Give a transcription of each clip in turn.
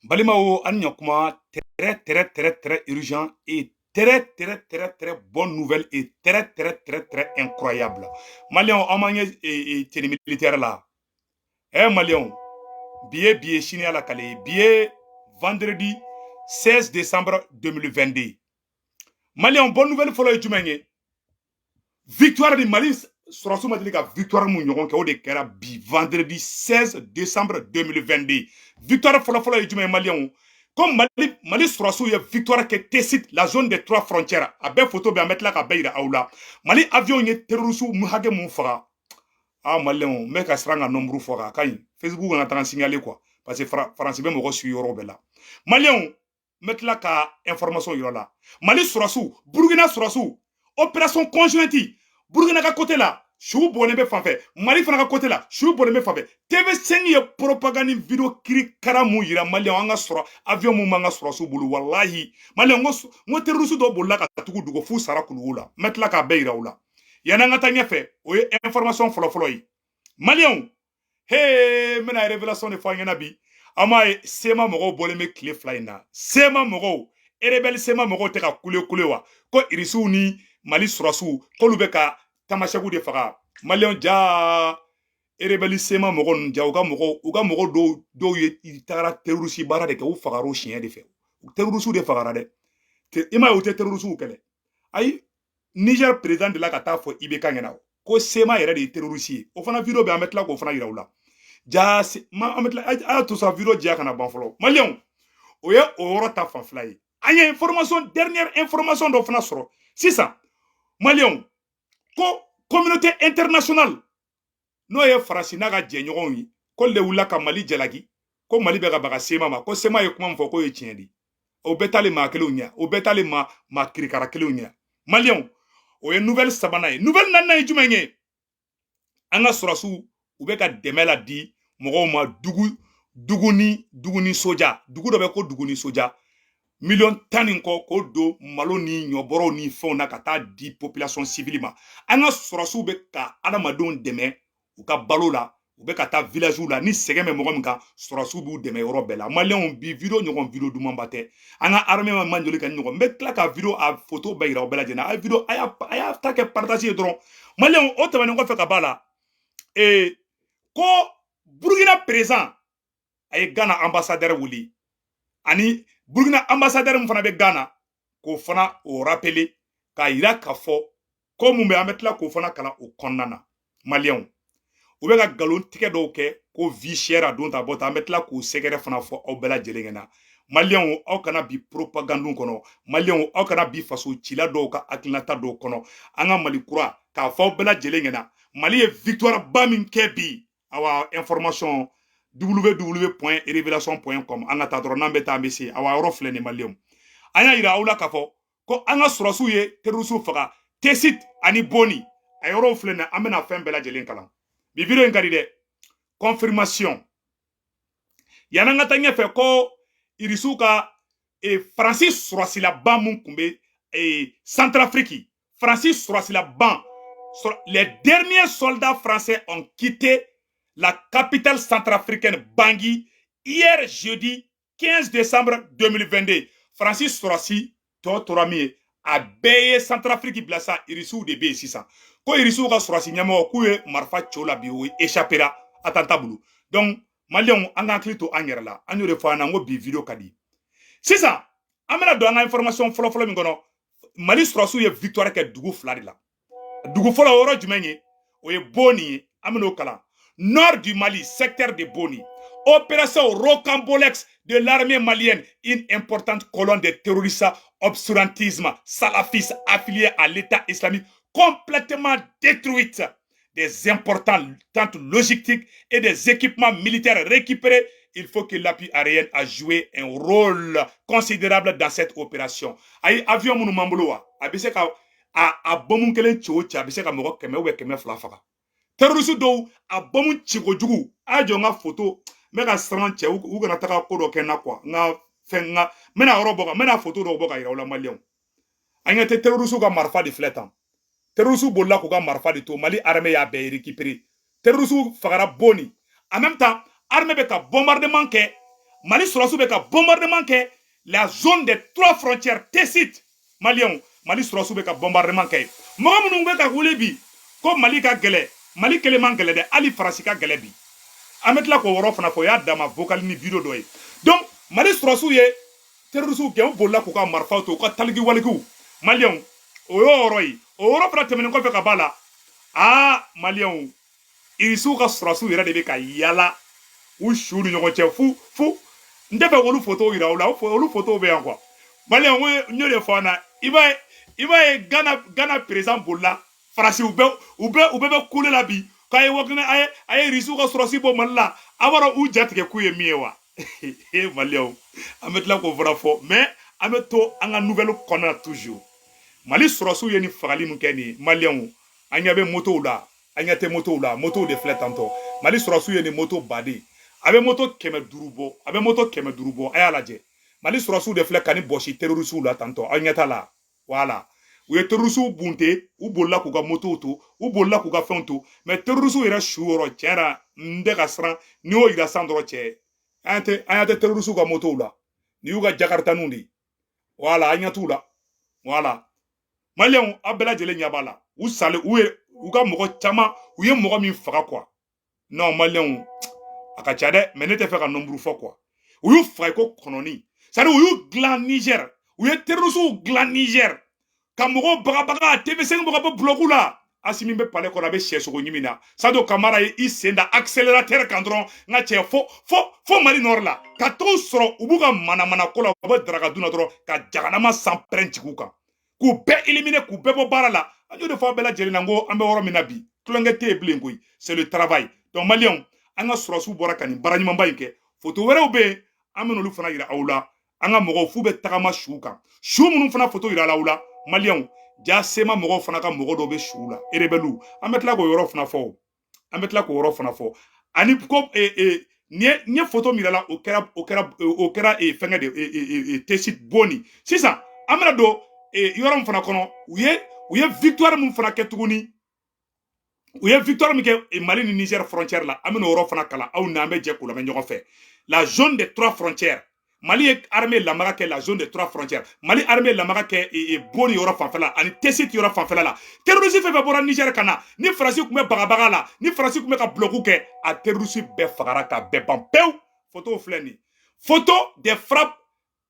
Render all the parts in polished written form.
Balimao Anyokuma, très urgent et très bonne nouvelle et très incroyable. Malion, Amanye et militaire là. Malion, billet chine à la Calais, billet vendredi 16 décembre 2022. Malion, bonne nouvelle, follow Jumenye. Victoire de Mali, Surasu Madilika, victoire Mounion, qui a de Kera bi vendredi 16 décembre 2022. Victoire follow Jumenye Malion. Comme Mali Surasu y a victoire qui tessite la zone des trois frontières. A belle photo, bien mettre là, à Beira Aoula. Mali avion y est terroriste, Mouhage Moufara. Ah, Malion, mec, à sera un nombre fort. Facebook, on a tant signalé quoi. Parce que France, même au sur Europe là. Malion, mettre là, qu'à information y là. Mali Surasu, Burkina Surasu, opération conjointe. Burkina ka côté là, chou bonne be fanfé. Mali fana ka côté là, chou bonne be fanfé. TV5 ye propagande vidéo kiri karamu yira Mali anga sura avion mu manga sura su bulu wallahi. Mali ngo terroriste do bolla ka tugu dugo fu sara kulu la. Metla ka beira ula. Yana nga tanya fe, oye information folo yi. Malion, hey, mena révélation de fanyana bi. Ama sema mogo bole me clé flyna. Sema mogo, rebelle sema mogo te ka kule wa. Ko irisu ni Mali surasu kolu be ka tamashaku de faga Malion ja rebelle sema mogo ja uga mogo do ye itara terroriste bara de ka u fagaro chien de fe. Terroriste de fagara de. Ima u te terroriste kele. Ay Niger président de la kata fo ibeka ngena ko sema yere de terroriste o fana video be ametla ko fana yiraula ja ma ametla a to sa video ja kana ban folo Malion o ye o yɔrɔ ta fanfila ye an ye information dernière information dɔ fana sɔrɔ sisan Malion ko communauté internationale n'o ye Faransi n'a ka jɛɲɔgɔnw ye ko le wulila ka Mali jalaki ko Mali bɛ ka baga sema ma ko sema ye kuma min fɔ ko ye tiɲɛ de o bɛɛ taalen maa kelenw ɲɛ o bɛɛ taalen maa kirikara kelenw ɲɛ Malion o ye nouvelle sabanan ye nouvelle naaninan ye jumɛn ye an ka sɔrɔsiw u bɛ ka dɛmɛ la di mɔgɔw ma duguni soja dugu dɔ bɛ ko duguni soja miliyɔn 10 nin kɔ k'o don malo ni ɲɔbɔrɔw ni fɛnw na ka taa di population civile ma an ka sɔrɔsiw bɛ ka adamadenw dɛmɛ u ka balo la u bɛ ka taa village la ni sɛgɛn bɛ mɔgɔ min kan sɔrɔsiw b'u dɛmɛ yɔrɔ bɛɛ la maliyɛnw bi video ɲɔgɔn video dumanba tɛ an ka armée ma manjoli kɛ ɲɔgɔn n bɛ tila ka video a photo bɛɛ yira u bɛɛ lajɛlen a video a y'a ta kɛ partage ye dɔrɔn maliyɛnw o tɛmɛnen kɔfɛ ka b'a la ko Burkina président a ye Ghana ambassadeur wuli ani Burkina ambassadeur min fana bɛ Ghana k'o fana o rappeler k'a yira k'a fɔ ko mun bɛ an bɛ tila k'o fana kalan o kɔnɔna na maliyɛnw u bɛ ka nkalon tigɛ dɔw kɛ ko vie chère a don ta bɔ ta an bɛ tila k'o sɛgɛrɛ fana fɔ aw bɛɛ lajɛlen ɲɛna maliyɛnw aw kana bi propagande kɔnɔ maliyɛnw aw kana bi faso cila dɔw ka hakilinata dɔw kɔnɔ an ka Mali kura k'a fɔ aw bɛɛ lajɛlen ɲɛna Mali ye victoire ba min kɛ bi awa information www.revelation.com an ka taa dɔrɔn n'an bɛ taa an bɛ se awa yɔrɔ filɛ nin maliyɛnw an y'a yira aw la k'a fɔ ko an ka sɔrɔsiw ye terroriste faga Tessit ani Boni a yɔrɔw filɛ nin an bɛna fɛn bɛɛ lajɛlen kalan bi video in ka di dɛ confirmation yan'an ka taa ɲɛfɛ ko irisiw ka Faransi sɔrɔsilaban mun tun bɛ Centrafrique Faransi sɔrɔsilaban les derniers soldats français ont quitté la capitale centrafricaine Bangui hier jeudi 15 décembre 2022 Francis Sorasi tora min ye a bɛɛ ye Centrafrique bila sa irisiw de bɛ yen sisan ko irisiw ka Sorasi ɲɛmɔgɔ k'u ye marifa cɛw la bi o échappera attentat bolo donc maliyɛnw an ka hakili to an yɛrɛ la an y'o de fɔ an na n ko bi video ka di sisan an bɛna don an ka information fɔlɔfɔlɔ min kɔnɔ Mali Sorasiw ye victoire kɛ dugu fila de la dugu fɔlɔ yɔrɔ jumɛn ye o ye Boni ye an bɛn'o kalan nord du Mali secteur de Boni opération Rocambolex de l'armée malienne une importante colonne de terroristes obscurantisme salafistes affiliés à l'État islamique complètement détruite des importantes logistiques et des équipements militaires récupérés il faut que l'appui aérien a joué un rôle considérable dans cette opération ay avion minnu m'an bolo wa a bɛ se ka a bombe kelen ci o ci a bɛ se ka mɔgɔ 100 ou 200 faga terroriste dɔw a bombe ci kojugu a jɔ n ka photo n bɛ ka siran cɛ u kana taga ko dɔ kɛ n na quoi n ka fɛn n ka n bɛna yɔrɔ bɔ ka n bɛna photo dɔw bɔ ka yira aw la maliyɛnw an ɲɛ tɛ terroriste ka marifa de filɛ tan terroriste bolila k'u ka marifa de to Mali armée y'a bɛɛ récupéré terroriste fagara Boni en même temps armée bɛ ka bombardement kɛ Mali Surasu be ka bombardement ke la zone des 3 frontières Tessit Maliens Mali Surasu be ka bombardement ke mo munu be ka wule bi ko Mali ka gele Mali keleman gele de Ali Farasi ka gele bi ametla ko woro fana fo ya dama vocal ni video do yi donc Mali Surasu ye terroristes ke bolla ko ka marfa to ka talgi walgu Maliens o yoro yi o woro fana temene ko fe ka bala Maliens irisu ka Surasu yere de be ka yala ou chou ni ɲɔgɔn cɛ fu n tɛ fɛ olu photo yira olu photo bɛ yan quoi Malien n y'o de fɔ an na i b'a ye Ghana président bolila farasi u bɛɛ bɛ kule la bi k'a ye wakina a ye risiw ka sɔrɔsi bɔ Mali la a b'a dɔn u jatigɛ k'u ye min ye wa Malien an bɛ tila k'o fana fɔ mais an bɛ to an ka nouvelle kɔnɔ toujours Mali sɔrɔsiw ye ni fagali min kɛ nin Malien an ɲɛ bɛ motow la an ɲɛ tɛ motow la motow de filɛ tantɔ Mali sɔrɔsiw ye ni moto baden a bɛ moto 500 bɔ a bɛ moto 500 bɔ a y'a lajɛ Mali sɔrɔsiw de filɛ ka ni bɔsi terrorisiw la tantɔ aw ɲɛ t'a la voilà u ye terrorisiw bunte u bolila k'u ka motow to u bolila k'u ka fɛnw to mais terrorisiw yɛrɛ su yɔrɔ tiɲɛ na n tɛ ka siran n'i y'o yira san dɔrɔn cɛ an ɲɛ tɛ terrorisiw ka motow la ni y'u ka jakaritaninw de voilà an ɲɛ t'u la voilà Maliens aw bɛɛ lajɛlen ɲɛ b'a la u salen u ka mɔgɔ caman u ye mɔgɔ min faga quoi non Maliens a ka ca dɛ mais ne tɛ fɛ ka nombre fɔ quoi u y'u faga ko kɔnɔni c'est à dire u y'u dilan Niger u ye terrorisiw dilan Niger ka mɔgɔw bagabaga TV5 mɔgɔ bɛ bloc la Asimi bɛ palais kɔnɔ a bɛ sɛsogo ɲimi na Sadio Kamara ye i sen da accélérateur kan dɔrɔn n ka cɛ fo Mali nord la ka t'o sɔrɔ u b'u ka manamana ko la u bɛ daraka dun na dɔrɔn ka jaganama san pɛrɛn jigin u kan k'u bɛɛ éliminer k'u bɛɛ bɔ baara la an y'o de fɔ a bɛɛ lajɛlen na n ko an bɛ yɔrɔ min na bi tulonkɛ tɛ yen bilen koyi c'est le travail donc Maliens an ka sɔrɔsiw bɔra ka nin baara ɲumanba in kɛ photo wɛrɛw bɛ yen an bɛ n'olu fana yira aw la an ka mɔgɔw f'u bɛ tagama su kan su minnu fana photo yira aw la Maliens ja sema mɔgɔw fana ka mɔgɔ dɔw bɛ su la rebelles an bɛ tila k'o yɔrɔ fana fɔ ani ko n ye photo min yira la o kɛra fɛngɛ de Tessit Boni sisan an bɛna don yɔrɔ min fana kɔnɔ u ye victoire min fana kɛ tuguni u ye victoire min kɛ Mali ni Niger frontière la an bɛ n'o yɔrɔ fana kalan aw n'an bɛ jɛ k'o lamɛn ɲɔgɔn fɛ la zone des 3 frontières Mali ye armée lamaga kɛ la zone des 3 frontières Mali armée lamaga kɛ Boni yɔrɔ fanfɛla ani Tessit yɔrɔ fanfɛla la terroriste fɛn fɛn bɔra Niger ka na ni Faransi tun bɛ bagabaga la ni Faransi tun bɛ ka blocu kɛ a terroriste bɛɛ fagara ka bɛɛ ban pewu photo filɛ nin photo des frappes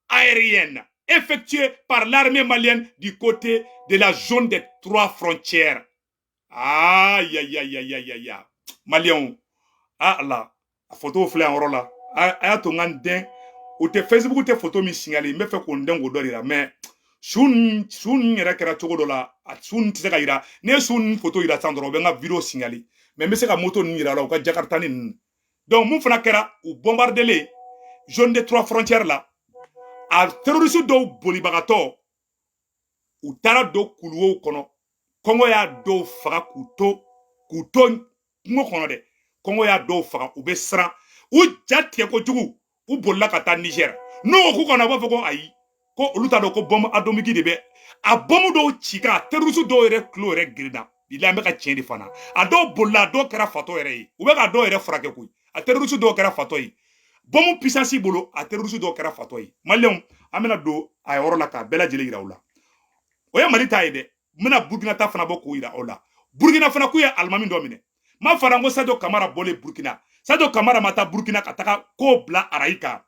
aériennes effectuées par l'armée malienne du côté de la zone des 3 frontières. Ya Maliens la photo filɛ yan yɔrɔ la a y'a to n ka n den o tɛ Facebook tɛ photo min signalé n bɛ fɛ k'o n den k'o dɔ de la mais su ninnu yɛrɛ kɛra cogo dɔ la a su ninnu tɛ se ka yira ne ye su ninnu photo yira sisan dɔrɔn u bɛ n ka video signalé mais n bɛ se ka moto ninnu yira la u ka jakarita ninnu donc mun fana kɛra u bombardelen zone des 3 frontières la a terroriste dɔw bolibagatɔ u taara don kuluwow kɔnɔ Kɔngɔ y'a dɔw faga k'u to kungo kɔnɔ dɛ Kɔngɔ y'a dɔw faga u bɛ siran u ja tigɛ kojugu u bolila ka taa Niger n'o k'u kana u b'a fɔ ko ayi ko olu t'a dɔn ko bombe atomique de bɛ a bombe dɔw ci kan terroriste dɔw yɛrɛ tulo yɛrɛ girinna bilahi an bɛ ka tiɲɛ de fana a dɔw bolila a dɔw kɛra fatɔ yɛrɛ ye u bɛ ka dɔw yɛrɛ furakɛ koyi a terroriste dɔw kɛra fatɔ ye bombe puissance bolo a terroriste dɔw kɛra fatɔ ye Maliens an bɛna don a yɔrɔ la k'a bɛɛ lajɛlen yira u la o ye Mali ta ye dɛ n bɛna Burkina ta fana bɔ k'o yira aw la Burkina fana k'u ye alimami dɔ minɛ m'a fara n ko Sadio Kamara bɔlen Burkina Sadio Kamara ma taa Burkina ka taga ko bila arayi kan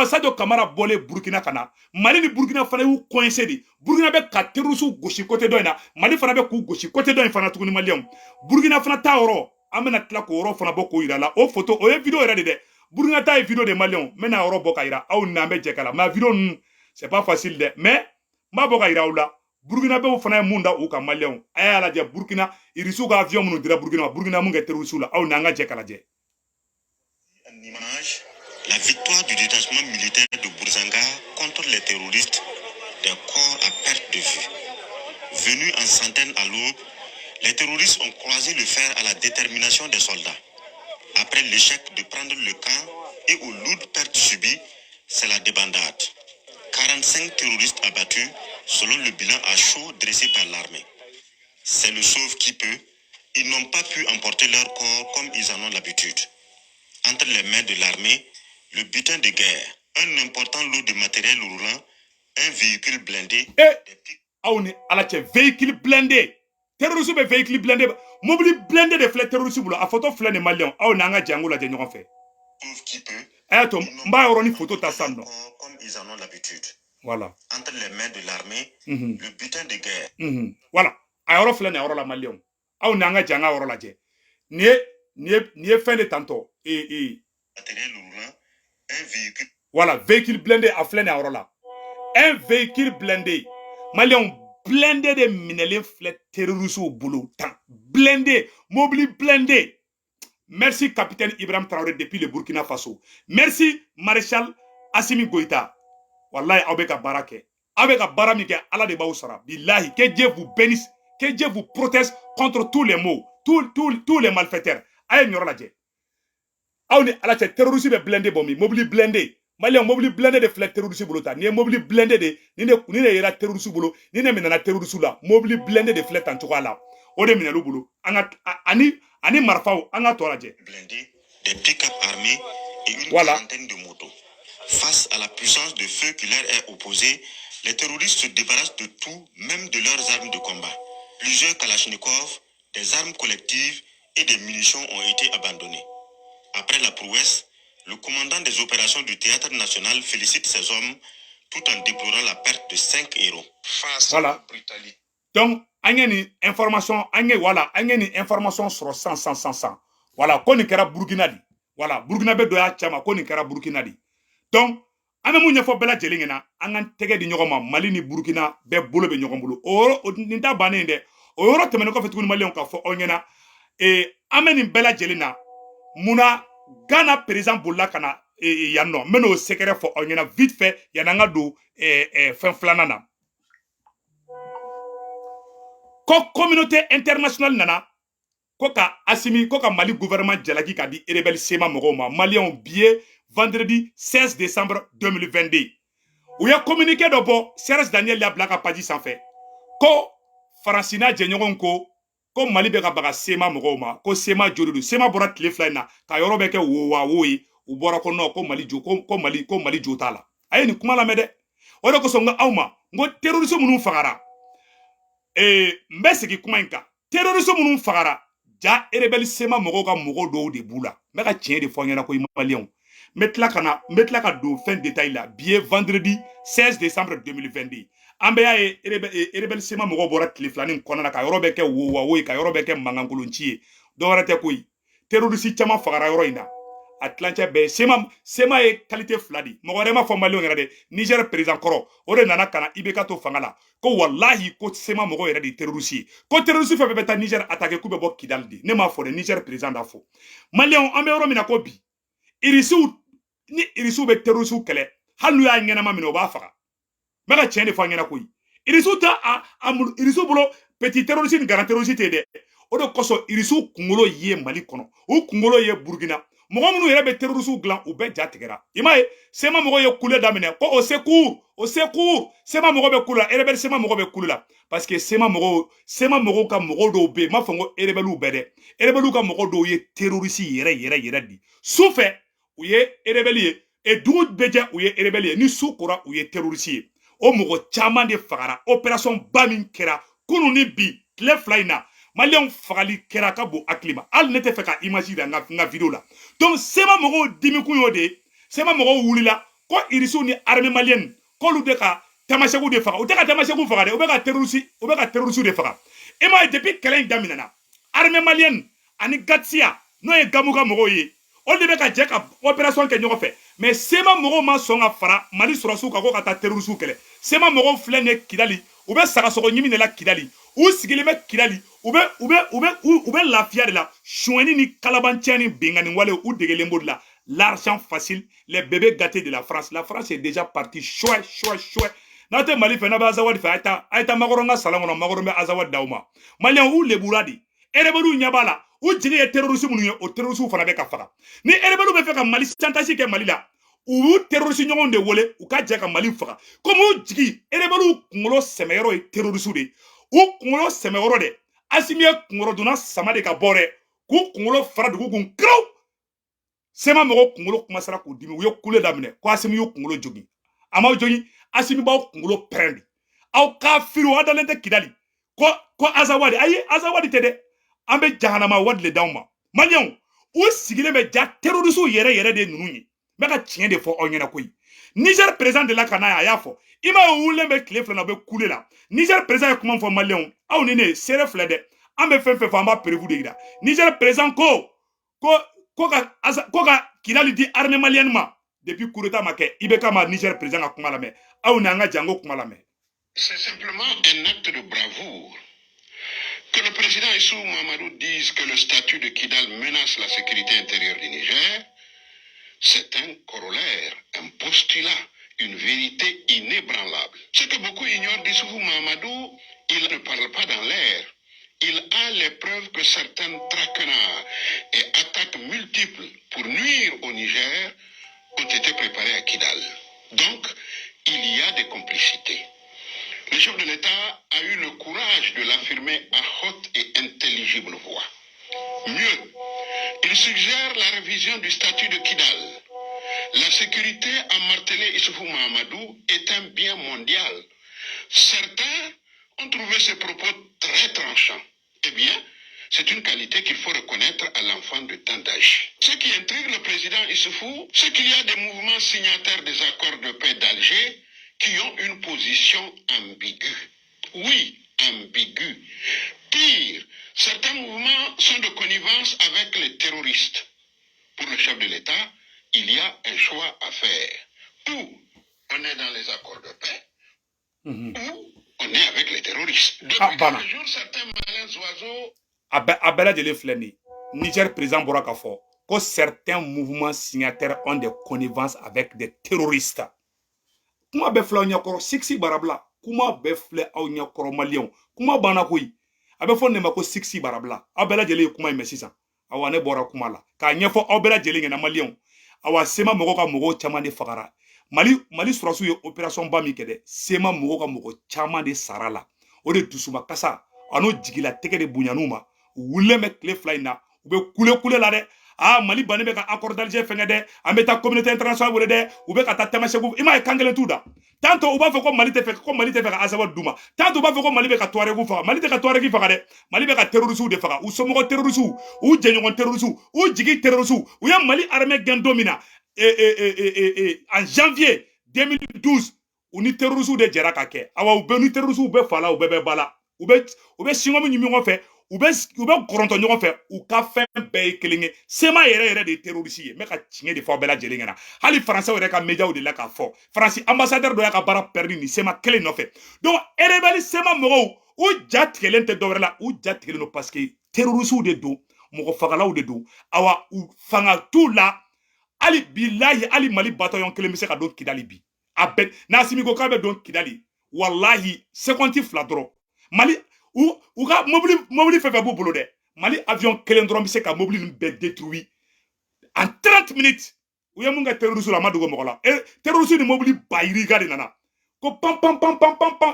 Sadio Kamara bɔlen Burkina ka na Mali ni Burkina fana y'u coincé de Burkina bɛ ka terroriste gosi côté dɔ in na Mali fana bɛ k'u gosi côté dɔ in fana tuguni Maliens Burkina fana ta yɔrɔ an bɛna tila k'o yɔrɔ fana bɔ k'o yira la o photo o ye video yɛrɛ de dɛ Burkina ta ye video de Maliens n bɛna yɔrɔ bɔ ka yira aw n'an bɛ jɛ ka la mais video ninnu c'est pas facile dɛ mais n b'a bɔ ka yira aw la Burkina bɛw fana ye mun da u kan Maliens a y'a lajɛ Burkina irisiw ka avion minnu dira Burkina Burkina mun kɛ terroriste la aw n'an ka jɛ ka lajɛ. La victoire du détachement militaire de Bourzanga contre les terroristes, des corps à perte de vue. Venus en centaines à l'aube, les terroristes ont croisé le fer à la détermination des soldats. Après l'échec de prendre le camp et aux lourdes pertes subies, c'est la débandade. 45 terroristes abattus, selon le bilan à chaud dressé par l'armée. C'est le sauve qui peut. Ils n'ont pas pu emporter leur corps comme ils en ont l'habitude. Entre les mains de l'armée, le butin de guerre, un important lot de matériel roulant, un véhicule blindé, auni ala che véhicule blindé terroriste be véhicule blindé mobile blindé de flèche terroriste bolo a photo flène malien aw na nga jango la de ñogon fe qui peut to mba yoro ni photo ta sanno comme ils en ont l'habitude. Voilà. Entre les mains de l'armée, le butin de guerre. Voilà. A yoro flène yoro la malien aw na nga janga yoro la je ni fin de tantôt Matériel roulant, un véhicule. Voilà, véhicule blindé a flène yoro la. Un véhicule blindé. Malien blindé de minelin flèche terroriste au boulot. Blindé, mobile blindé. Merci capitaine Ibrahim Traoré depuis le Burkina Faso. Merci maréchal Assimi Goïta. Wallahi awbeka barake. Awbeka baramike Allah de bausara. Billahi que Dieu vous bénisse, que Dieu vous protège contre tous les maux, tous les malfaiteurs. Aye nyora je. Awni ala che terroriste be blindé bomi, mobile blindé. Malien mobile blindé de flèche terroriste bolota. Ni mobile blindé de ni ne yera terroriste bolo, ni ne menana terroriste la. Mobile blindé de flèche en tout cas là. Ode minalu bolo. Ani marfaw anga toraje. Blindés, des pick-up armés et une quarantaine de motos. Face à la puissance de feu qui leur est opposée, les terroristes se débarrassent de tout, même de leurs armes de combat. Plusieurs kalachnikovs, des armes collectives et des munitions ont été abandonnés. Après la prouesse, le commandant des opérations du Théâtre National félicite ses hommes tout en déplorant la perte de 5 héros. Face à la brutalité. Donc, une information, une information sur 100. Voilà, koni kera Burkina di. Voilà, Burkina be doya chama koni kera Burkina di. Donc, ame mu nyefo bela jelingena, angan tege di nyogoma Mali ni Burkina be bolo be nyogom bolo. O ninda bane de. O yoro temene ko fetukuni Mali on ka fo onyena ame ni bela jelina muna Ghana président bolla kana yanno meno secret fo onyena vite fait yananga do fin flanana. Ko communauté internationale nana ko ka Assimi ko ka Mali gouvernement jalaki ka di rebelle sema mogoma Malien billet vendredi 16 décembre 2022 ou ya communiqué do bo Serge Daniel ya blaka padi sans fait ko Francina Djenyogon ko Mali be ka baga sema mogoma ko sema jododu sema bora tleflaina ka yoro beke wo yi u bora ko no ko Mali jo ko Mali jotala ayi ni kuma la mede o de ko songa awma ngo terrorisme munu fagara mbesiki kuma inka terrorisme munu fagara ja rebelle sema mogo ka mogo do de bula mbeka tien de fonyana ko Malien metla ka do fin détail la billet vendredi 16 décembre 2022 ambe ya rebelle sema mogo bora tleflani konana ka yoro beke wo ka yoro beke mangankulunchi do warate koy terroriste chama fagara yoro ina Atlantia be sema e qualité fladi mogo rema fo Malien ngade Niger président koro ore nana kana ibeka to fangala ko wallahi ko sema mogo yere di terroriste ko terroriste fe beta Niger attaquer ku be bo Kidal di ne ma fo de Niger président da fo Malien ambe yoro mina ko bi irisu be terroriste kele halu ya ngena ma mino ba faga mega chende fo ngena koy irisu ta irisu bolo petit terroriste ni grand terroriste de o de koso irisu kungolo ye Mali kono o kungolo ye Burkina mogo munu yere be terroriste glan u be jatigera imaye sema mogo ye kule damine ko au secours sema mogo be kula rebelle sema mogo be kula parce que sema mogo ka mogo do be ma fongo rebelle be de rebelle ka mogo do ye terroriste yere di soufe u ye rebelle ye e dugu beje u ye rebelle ye ni sukura u ye terroriste o mogo chama de fagara opération bamin kera kunu ni bi le flyna Malien fagali kera ka bo aklima al nete fe ka image da nga video la donc sema mogo dimi ku yode sema mogo wulila ko irisu ni armée malienne ko lu de ka tamasegu de faga o de ka tamasegu faga de o be ka terroriste de faga e ma depuis kelen daminana armée malienne ani gatsia no e gamuga mogo ye o de be ka je ka opération ke nyogo fe mais sema mogo ma songa fara Mali surasu ka ko ka ta terroriste kele sema mogo flene Kidali o be saga sogo nyimi ne la Kidali ou sigileme Kidali ou be lafia de la choueni ni kalabantiani bengani wale ou degelembo de la l'argent facile les bébés gâtés de la France est déjà partie chouette nate Mali fe na ba azawadi fe aita magoronga salamono magorombe azawadi dauma Malien ou le buradi erebelu nyabala ou jigi e terrorisme munu o terrorisme fana be ka faga ni erebelu be fe ka Mali chantage ke Mali la ou terrorisme nyon de wole ou ka je ka Mali faga comme jigi erebelu ngolo semeyoro e terrorisme de ou ngolo semeyoro de Assimi kungoro duna sama de ka bore ku kungolo fara dugu kun kraw Sema mogo kungolo kumasara ko dimi uyo kule damine ko Asimi yo kungolo jogi ama jogi Asimi ba kungolo prendi aw kafiru adalente kidali ko Azawadi ayi Azawadi tede ambe jahanama wadle dawma malion o sigile be ja terrorisu yere de nunu me ka tien de fo onyena koyi Niger président de la Kanaya ya fo ima wule be kle fla na be kule la Niger président comment fo malion aw ne sere fla de ambe fenfe fa ma prévu de ida Niger président koka Kidali di armée malienne ma depuis coup d'état make ibeka ma Niger président akuma la me aw na nga jango kuma la me. C'est simplement un acte de bravoure que le président Issou Mahamadou dise que le statut de Kidal menace la sécurité intérieure du Niger. C'est un corollaire, un postulat, une vérité inébranlable. Ce que beaucoup ignorent d'Issou Mahamadou, il ne parle pas dans l'air. Il a les preuves que certains traquenards et attaques multiples pour nuire au Niger ont été préparés à Kidal. Donc, il y a des complicités. Le chef de l'État a eu le courage de l'affirmer à haute et intelligible voix. Mieux, il suggère la révision du statut de Kidal. La sécurité, a martelé Issoufou Mahamadou, est un bien mondial. Certains ont trouvé ces propos très tranchants. Eh bien, c'est une qualité qu'il faut reconnaître à l'enfant de Tandash. Ce qui intrigue le président Issoufou, c'est qu'il y a des mouvements signataires des accords de paix d'Alger qui ont une position ambiguë. Oui, ambiguë. Pire, certains mouvements sont de connivence avec les terroristes. Pour le chef de l'État, il y a un choix à faire. Ou on est dans les accords de paix, ou on est avec les terroristes. Depuis quelques jours, certains malins oiseaux... Abela de l'Efleni, Niger président Borakafo, que certains mouvements signataires ont des connivences avec des terroristes. Kuma befle onyakoro sixi barabla, kuma befle onyakoro malion, kuma banakui, abefo nemako sixi barabla, abela jele kuma imesisa, awane bora kuma la, ka nyefo abela jele ngena malion, awa sema mogoka mogo chama de fagara. Mali surasu ye opération bami kede, sema mogoka mogo chama de sarala, ode dusuma kasa, ano jigila teke de bunyanuma, wule me kle flyna, ube kule la de, Mali bane be ka accord d'Alger fenge de, ameta communauté internationale wole de, ube ka tatema shegu, ima e kangelen tuda. Tanto uba fe ko Mali te fe ka Azawad duma. Tanto uba fe ko Mali be ka Touaregu faga, Mali te ka Touaregu faga de, Mali be ka terroristu de faga, ou somogo terroristu, ou jenyogon terroristu, ou jigi terroristu, ou ya Mali armée gendomina, en janvier 2012, ou ni terroristu de Djeraka ke, awa ube ni terroristu ube fala, ube be bala, ube singomi nyumingo fe, ou koronto ɲɔgɔn fɛ u ka fɛn bɛɛ ye kelen ye sema yɛrɛ de terroriste ye mɛ ka tiɲɛ de fɔ bɛɛ lajɛlen ɲɛna hali français yɛrɛ ka médiaw de la k'a fɔ France ambassadeur dɔ y'a ka baara perdu ni sema kelen nɔfɛ donc rebelle sema mɔgɔw u ja tigɛlen tɛ dɔwɛrɛ la u ja tigɛlen don parce que terroristes de don mɔgɔ fagalaw de don awa u fanga t'u la hali bilahi hali Mali bataillon kelen bɛ se ka don Kidali bi a bɛɛ n'Assimi ko k'a bɛ don Kidali wallahi seconde fila dɔrɔn Mali ou ka mobili fɛfɛ b'u bolo dɛ Mali avion kelen dɔrɔn bɛ se ka mobili ninnu bɛɛ détruire en 30 minutes u ye mun kɛ terroriste la a ma dogo mɔgɔ la terroriste ni mobili bayiriga de nana ko pam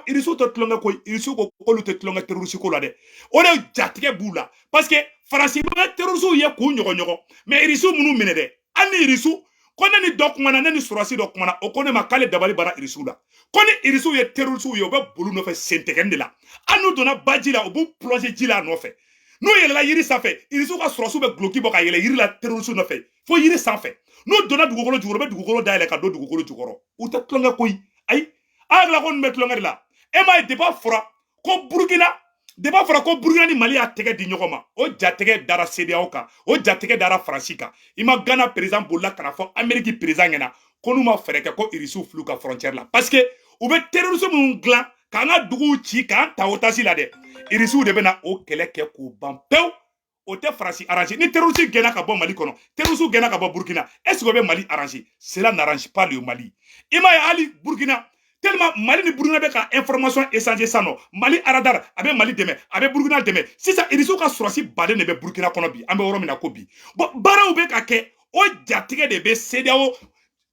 irisu tɛ tulonkɛ koyi irisu ko k'olu tɛ tulonkɛ terroriste ko la dɛ o de jatigɛ b'u la parce que Faransi bɛ terroriste ye k'u ɲɔgɔn mais irisu minnu minɛ dɛ hali ni irisu ko ne ni dɔ kumana ne ni surasi dɔ kumana o ko ne ma k'ale dabali bara irisu la ko ni irisiw ye terroriste ye u bɛ bolu nɔfɛ sentigɛni de la hali n'u donna baji la u b'u plonge ji la a nɔfɛ n'u yɛlɛla yiri sanfɛ irisiw ka surasiw bɛ guloki bɔ ka yɛlɛ yiri la terroriste nɔfɛ fo yiri sanfɛ n'u donna dugukolo jukɔrɔ u bɛ dugukolo dayɛlɛ ka don dugukolo jukɔrɔ u tɛ tulonkɛ koyi ayi a hakilila ko nin bɛ tulonkɛ de la e m'a ye débat fɔra ko Burkina ni Mali y'a tɛgɛ di ɲɔgɔn ma o jatɛgɛ dara CEDEAO kan o jatɛgɛ dara Faransi kan i ma Ghana président bolila kana fɔ Amérique président ɲɛna ko n'u ma fɛɛrɛ kɛ ko irisiw fili ka frontière la parce que u bɛ terrorisme minnu dilan k'an ka duguw ci k'an ta otage la dɛ irisiw de bɛna o kɛlɛ kɛ k'o ban pewu o tɛ Faransi arrangé ni terroriste gɛnna ka bɔ Mali kɔnɔ terroriste gɛnna ka bɔ Burkina est-ce que o bɛ Mali arrangé cela n'arrange pas le Mali i m'a ye hali Burkina tellement Mali ni Burkina bɛ ka information échanger sa nɔ Mali radar a bɛ Mali dɛmɛ a bɛ Burkina dɛmɛ sisan irisiw ka surasi baden de bɛ Burkina kɔnɔ bi an bɛ yɔrɔ min na ko bi bon baaraw bɛ ka kɛ o jatigɛ de bɛ CEDEAO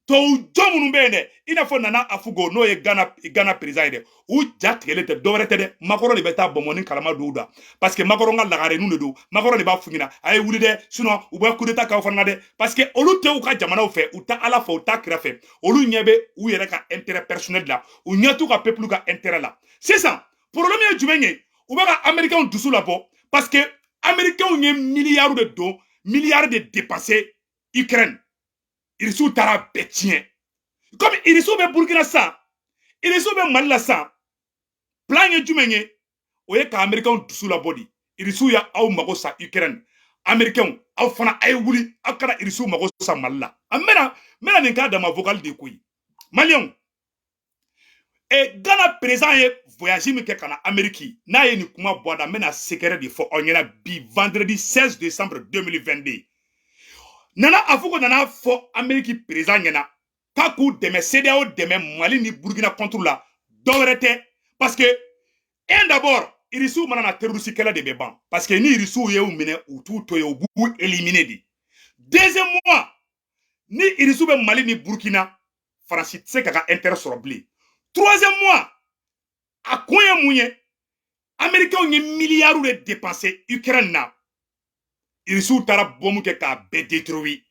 to jɔn minnu bɛ yen dɛ i n'a fɔ Nana Afugo n'o ye Ghana président ye dɛ u ja tigɛlen tɛ dɔwɛrɛ tɛ dɛ Makɔrɔ de bɛ taa bɔnbɔnni kalama dɔw da parce que Makɔrɔ ka lagareninw de don Makɔrɔ de b'a f'u ɲɛna a ye wuli dɛ sinon u bɛ coup d'état k'aw fana na dɛ parce que olu tɛ u ka jamanaw fɛ u tɛ Ala fɛ u tɛ kira fɛ olu ɲɛ bɛ u yɛrɛ ka intérêt personnel la u ɲɛ t'u ka peuple ka intérêt la sisan problème ye jumɛn ye u bɛ ka américains dusu labɔ parce que américains ye milliards de don milliards de dépenser Ukraine Irisiw taara bɛɛ tiɲɛ comme Irisiw bɛ Burkina san Irisiw bɛ Mali la san plan ye jumɛn ye o ye ka américains dusu labɔ di Irisiw ya aw mago sa Ukraine américains aw fana a ye wuli aw kana Irisiw mago sa Mali la a mena nin k'a dama vocal de koyi Maliens et Ghana président ye voyage min kɛ kana Amérique n'a ye nin kuma bɔ a da mena secret de fɔ aw ɲɛna bi vendredi 16 décembre 2022 Nana Afugo nana fɔ Amérique président ɲɛna k'a k'u dɛmɛ CEDEAO dɛmɛ Mali ni Burkina contre la dɔwɛrɛ tɛ parce que d'abord Irisiw mana na terroriste kɛlɛ de bɛ ban parce que ni Irisiw ye u minɛ u t'u to ye u b'u éliminer de deuxièmement ni Irisiw bɛ Mali ni Burkina Faransi tɛ se ka ka intérêt sɔrɔ bilen troisièmement a kun ye mun ye américains ye milliards de dépenser Ukraine na Irisiw taara bombe kɛ k'a bɛɛ détruire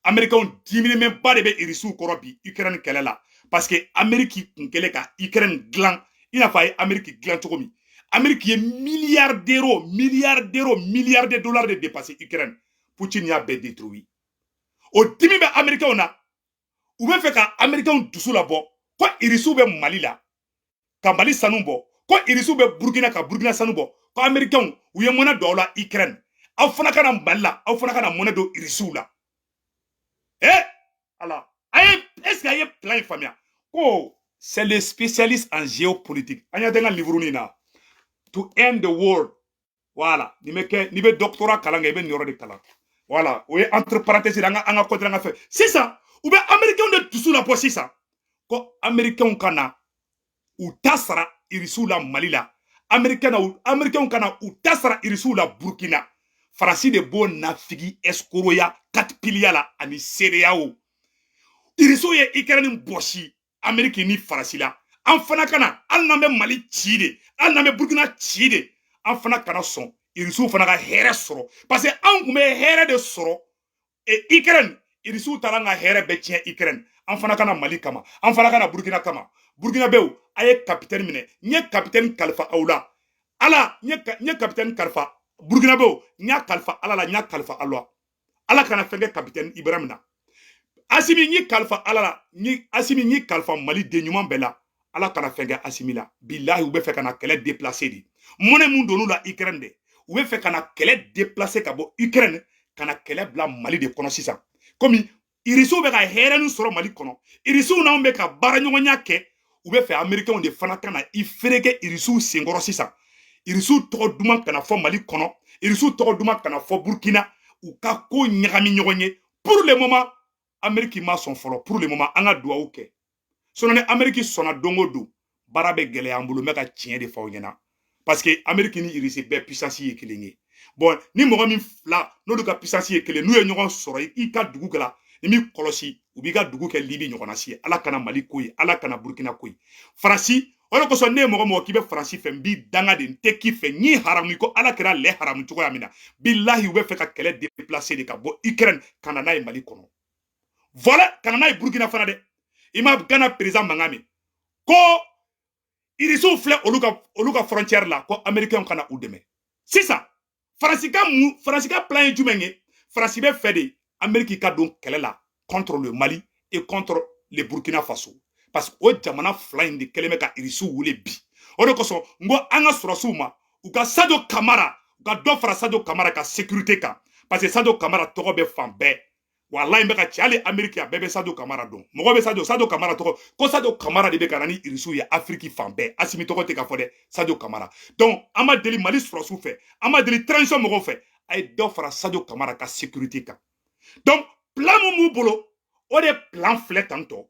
américains 10 millions ba de bɛ Irisiw kɔrɔ bi Ukraine kɛlɛ la parce que Amérique kun kɛlen ka Ukraine dilan i n'a fɔ a ye Amérique dilan cogo min Amérique ye milliards de dollars de dépenser Ukraine Poutine y'a bɛɛ détruire o dimi bɛ américains na u bɛ fɛ ka américains dusu labɔ ko Irisiw bɛ Mali la ka Mali sanu bɔ ko Irisiw bɛ Burkina ka Burkina sanu bɔ ko américains u ye monnaie don aw la Ukraine aw fana kana Mali la aw fana kana monnaie don Irisiw la ala est-ce que a ye plan in faamuya ko c'est les spécialistes en géopolitique an y'a denga livre nin na to end the world voilà ni bɛ doctorat kalan kɛ i bɛ nin yɔrɔ de kalan voilà o ye entre parenthèses an ka côté an ka fɛ sisan u bɛ américains de dusu labɔ sisan ko américains kana u ta sara Irisiw la Mali la américains kana u ta sara Irisiw la Burkina Faransi de b'o nafigi escroya 4 piliers la ani CEDEAO Irisiw ye Ukraine bɔsi Amérique ni Faransi la an fana kana hali n'an bɛ Mali ci de hali n'an bɛ Burkina ci de an fana kana sɔn Irisiw fana ka hɛrɛ sɔrɔ parce que an kun bɛ hɛrɛ de sɔrɔ Ukraine Irisiw taara an ka hɛrɛ bɛɛ tiɲɛ Ukraine an fana kana Mali kama an fana kana Burkina kama Burkina bew a ye capitaine minɛ n ye capitaine kalifa aw la ala n ye capitaine kalifa Burkina bew n y'a kalifa ala la n y'a kalifa aw la ala kana fɛn kɛ capitaine Ibrahim na Asimi n ye kalifa ala la Asimi n ye kalifa Mali den ɲuman bɛɛ la ala kana fɛn kɛ Asimi la bilahi u bɛ fɛ ka na kɛlɛ déplacer de monnaie mun donn'u la Ukraine de u bɛ fɛ ka na kɛlɛ déplacer ka bɔ Ukraine ka na kɛlɛ bila Mali de kɔnɔ sisan komi Irisiw bɛ ka hɛrɛ min sɔrɔ Mali kɔnɔ Irisiw n'anw bɛ ka baara ɲɔgɔnya kɛ u bɛ fɛ américains de fana ka na i fereke Irisiw senkɔrɔ sisan Irisiw tɔgɔ duman kana fɔ Mali kɔnɔ Irisiw tɔgɔ duman kana fɔ Burkina u ka ko ɲagami ɲɔgɔn ye pour le moment Amérique ma sɔn fɔlɔ pour le moment an ka duwawu kɛ sinon ni Amérique sɔnna don o don baara bɛ gɛlɛya an bolo n bɛ ka tiɲɛ de fɔ aw ɲɛna parce que Amérique ni Irisi bɛɛ puissance ye kelen ye bon ni mɔgɔ min fila n'olu ka puissance ye kelen n'u ye ɲɔgɔn sɔrɔ i ka dugu kɛla i m'i kɔlɔsi u b'i ka dugu kɛ Libi ɲɔgɔnna si ye ala kana Mali ko ye ala kana Burkina ko ye Faransi o de kosɔn ne ye mɔgɔ k'i bɛ Faransi fɛ n b'i danga de n tɛ k'i fɛ n y'i haramu ko ala kɛra lɛ haramu cogoya min na bilahi u bɛ fɛ ka kɛlɛ déplacer de ka bɔ Ukraine ka na n'a ye Mali kɔnɔ voilà ka na n'a ye Burkina fana dɛ i ma Ghana président mankan mɛn ko Irisiw filɛ olu ka frontière la ko américains kana u dɛmɛ sisan Faransi ka plan ye jumɛn ye Faransi bɛ fɛ de Amérique ka don kɛlɛ la contre le Mali et contre le Burkina Faso parce que o jamana fila in de kɛlen bɛ ka Irisiw wele bi o de kosɔn n ko an ka sɔrɔsiw ma u ka Sadio Camara u ka dɔ fara Sadio Camara ka sécurité kan parce que Sadio Camara tɔgɔ bɛ fan bɛɛ wallahi n bɛ ka ci hali Amérique a bɛɛ bɛ Sadio Camara dɔn mɔgɔ bɛ Sadio Camara tɔgɔ ko Sadio Camara de bɛ ka na ni Irisiw ye Afrique fan bɛɛ Asimi tɔgɔ tɛ ka fɔ dɛ Sadio Camara donc an ma deli Mali sɔrɔsiw fɛ an ma deli transition mɔgɔw fɛ a ye dɔ fara Sadio Camara ka sécurité kan donc plan mun b'u bolo o de plan filɛ tantɔ